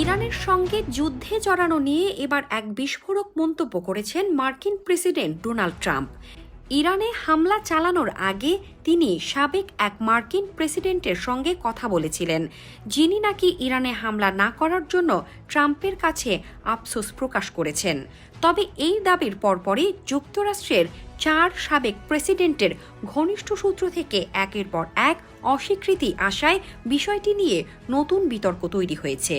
ইরানের সঙ্গে যুদ্ধে জড়ানো নিয়ে এবার এক বিস্ফোরক মন্তব্য করেছেন মার্কিন প্রেসিডেন্ট ডোনাল্ড ট্রাম্প। ইরানে হামলা চালানোর আগে তিনি সাবেক এক মার্কিন প্রেসিডেন্টের সঙ্গে কথা বলেছিলেন, যিনি নাকি ইরানে হামলা না করার জন্য ট্রাম্পের কাছে আফসোস প্রকাশ করেছেন। তবে এই দাবির পরপরই যুক্তরাষ্ট্রের 4 সাবেক প্রেসিডেন্টের ঘনিষ্ঠ সূত্র থেকে একের পর এক অস্বীকৃতি আসায় বিষয়টি নিয়ে নতুন বিতর্ক তৈরি হয়েছে।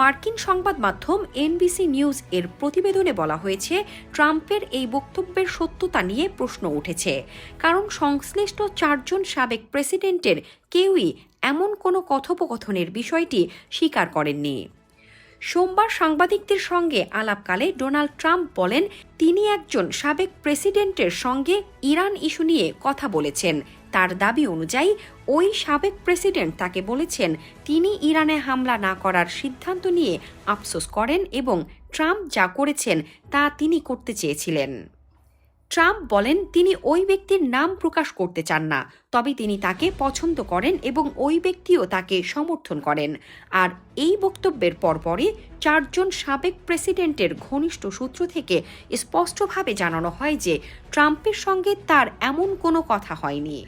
মার্কিন সংবাদ মাধ্যম এনবিসি নিউজ এর প্রতিবেদনে বলা হয়েছে, ট্রাম্পের এই বক্তব্যের সত্যতা নিয়ে প্রশ্ন উঠেছে, কারণ সংশ্লিষ্ট 4 জন সাবেক প্রেসিডেন্টের কেউই এমন কোনো কথোপকথনের বিষয়টি স্বীকার করেননি। সোমবার সাংবাদিকদের সঙ্গে আলাপকালে ডোনাল্ড ট্রাম্প বলেন, তিনি একজন সাবেক প্রেসিডেন্টের সঙ্গে ইরান ইস্যু নিয়ে কথা বলেছেন। তার দাবি অনুযায়ী ওই সাবেক প্রেসিডেন্ট তাকে বলেছেন তিনি ইরানে হামলা না করার সিদ্ধান্ত নিয়ে আফসোস করেন এবং ট্রাম্প যা করেছেন তা তিনি করতে চেয়েছিলেন। ট্রাম্প বলেন তিনি ওই ব্যক্তির নাম প্রকাশ করতে চান না, তবে তিনি তাকে পছন্দ করেন এবং ওই ব্যক্তিও তাকে সমর্থন করেন। আর এই বক্তব্যের পরপরই 4 জন সাবেক প্রেসিডেন্টের ঘনিষ্ঠ সূত্র থেকে স্পষ্টভাবে জানানো হয় যে ট্রাম্পের সঙ্গে তার এমন কোনো কথা হয়নি।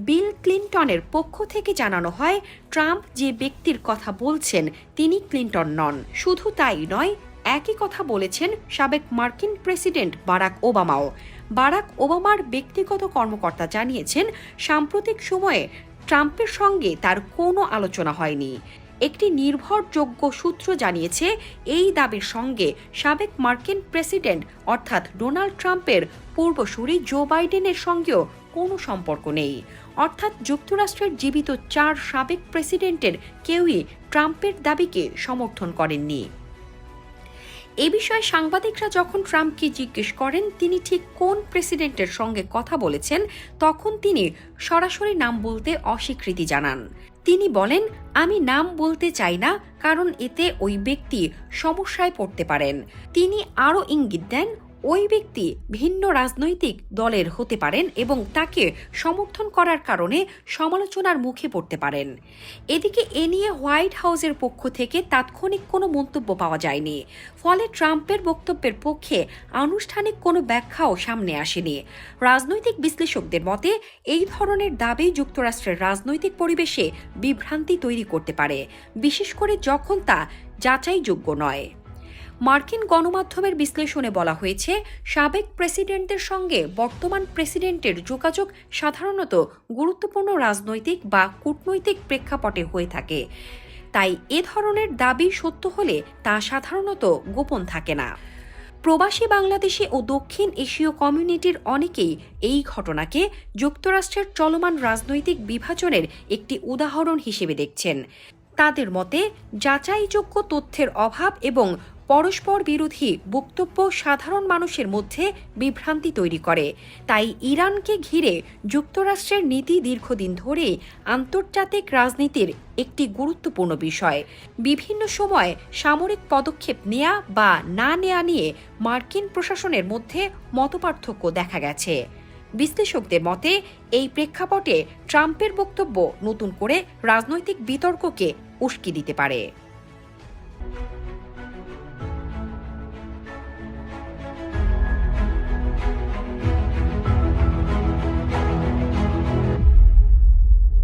বিল ক্লিন্টনের পক্ষ থেকে জানানো হয়, ট্রাম্প যে ব্যক্তির কথা বলছেন তিনি ক্লিন্টন নন। শুধু তাই নয়, একই কথা বলেছেন সাবেক মার্কিন প্রেসিডেন্ট বারাক ওবামাও। বারাক ওবামার ব্যক্তিগত কর্মকর্তা জানিয়েছেন, সাম্প্রতিক সময়ে ট্রাম্পের সঙ্গে তার কোনো আলোচনা হয়নি। একটি নির্ভরযোগ্য সূত্র জানিয়েছে, এই দাবির সঙ্গে সাবেক মার্কিন প্রেসিডেন্ট অর্থাৎ ডোনাল্ড ট্রাম্পের পূর্বসূরি জো বাইডেনের সঙ্গেও কোনো সম্পর্ক নেই। অর্থাৎ যুক্তরাষ্ট্রের জীবিত 4 সাবেক প্রেসিডেন্টের কেউই ট্রাম্পের দাবিকে সমর্থন করেননি। এ বিষয়ে সাংবাদিকরা যখন ট্রাম্পকে জিজ্ঞেস করেন তিনি ঠিক কোন প্রেসিডেন্টের সঙ্গে কথা বলেছেন, তখন তিনি সরাসরি নাম বলতে অস্বীকৃতি জানান। তিনি বলেন, আমি নাম বলতে চাই না, কারণ এতে ওই ব্যক্তি সমস্যায় পড়তে পারেন। তিনি আরও ইঙ্গিত দেন, ওই ব্যক্তি ভিন্ন রাজনৈতিক দলের হতে পারেন এবং তাকে সমর্থন করার কারণে সমালোচনার মুখে পড়তে পারেন। এদিকে এ নিয়ে হোয়াইট হাউসের পক্ষ থেকে তাৎক্ষণিক কোনো মন্তব্য পাওয়া যায়নি, ফলে ট্রাম্পের বক্তব্যের পক্ষে আনুষ্ঠানিক কোনো ব্যাখ্যাও সামনে আসেনি। রাজনৈতিক বিশ্লেষকদের মতে এই ধরনের দাবি যুক্তরাষ্ট্রের রাজনৈতিক পরিবেশে বিভ্রান্তি তৈরি করতে পারে, বিশেষ করে যখন তা যাচাইযোগ্য নয়। মার্কিন গণমাধ্যমের বিশ্লেষণে বলা হয়েছে, সাবেক প্রেসিডেন্টদের সঙ্গে বর্তমান প্রেসিডেন্টের যোগাযোগ সাধারণত গুরুত্বপূর্ণ রাজনৈতিক বা কূটনৈতিক প্রেক্ষাপটে হয়ে থাকে। তাই এ ধরনের দাবি সত্য হলে তা সাধারণত গোপন থাকে না। প্রবাসী বাংলাদেশি ও দক্ষিণ এশীয় কমিউনিটির অনেকেই এই ঘটনাকে যুক্তরাষ্ট্রের চলমান রাজনৈতিক বিভাজনের একটি উদাহরণ হিসেবে দেখছেন। তাদের মতে, যাচাইযোগ্য তথ্যের অভাব এবং পরস্পর বিরোধী বক্তব্য সাধারণ মানুষের মধ্যে বিভ্রান্তি তৈরি করে। তাই ইরানকে ঘিরে যুক্তরাষ্ট্রের নীতি দীর্ঘদিন ধরেই আন্তর্জাতিক রাজনীতির একটি গুরুত্বপূর্ণ বিষয়। বিভিন্ন সময় সামরিক পদক্ষেপ নেয়া বা না নেয়া নিয়ে মার্কিন প্রশাসনের মধ্যে মতপার্থক্য দেখা গেছে। বিশ্লেষকদের মতে এই প্রেক্ষাপটে ট্রাম্পের বক্তব্য নতুন করে রাজনৈতিক বিতর্ককে উস্কে দিতে পারে।